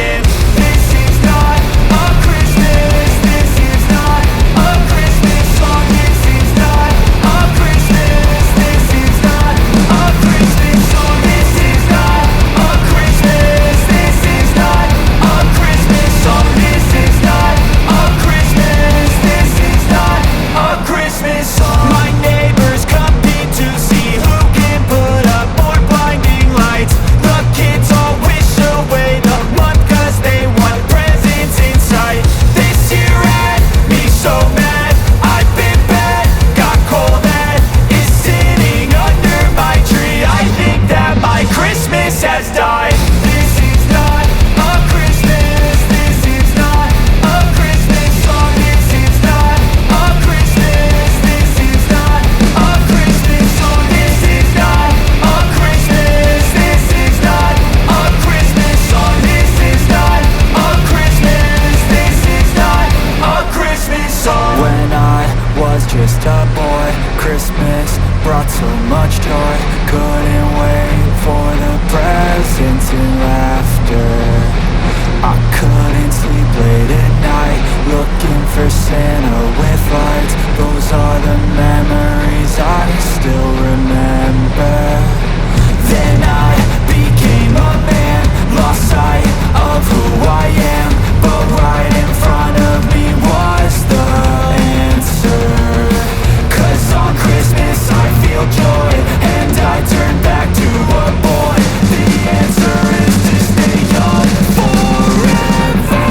happen. This is not a Christmas. This is not a Christmas song. This is not a Christmas. This is not a Christmas song. This is not a Christmas. This is not a Christmas song. This is not a Christmas. This is not a Christmas song. My neighbors compete to see who can put up more blinding lights. The kids all wish away the month 'cause they want presents in sight. This year had me so mad. I've been bad, got coal that is sitting under my tree. I think that my Christmas has died. This is not a Christmas. This is not a Christmas song. This is not a Christmas. This is not a Christmas song. This is not a Christmas. This is not a Christmas song. This is not a Christmas. This is not a Christmas song. When I was just a boy, Christmas brought so much joy. Couldn't wait for the presents and laughter. I couldn't sleep late at night, looking for Santa with lights. Those are the memories I still remember. Then I became a man, lost sight of who I am. But right in front of me was the answer. 'Cause on Christmas I feel joy, and I turn back to a boy. The answer is to stay young forever.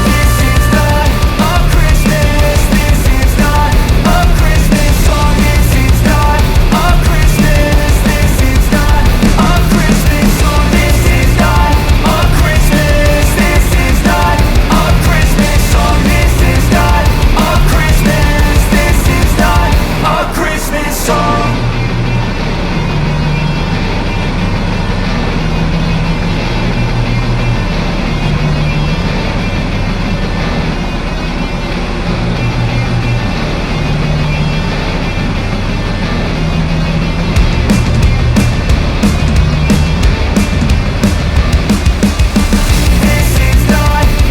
This is not a Christmas. This is not a Christmas song. This is not a Christmas. This is not a Christmas song. This is not a Christmas. This is not a Christmas song. This is not a Christmas. This is not a Christmas song. This is not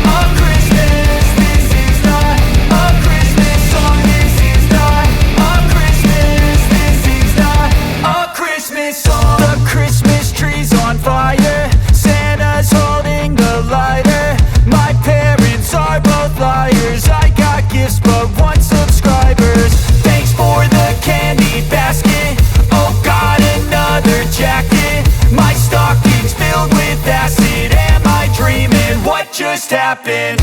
a Christmas. This is not a Christmas song. This is not a Christmas. This is not a Christmas song. The Christmas tree's on fire. Santa's holding the lighter. My parents are both liars. I got gifts but one subscribers. Thanks for the candy basket. Oh, got another jacket. My stocking's filled with acid. Am I dreaming? What just happened?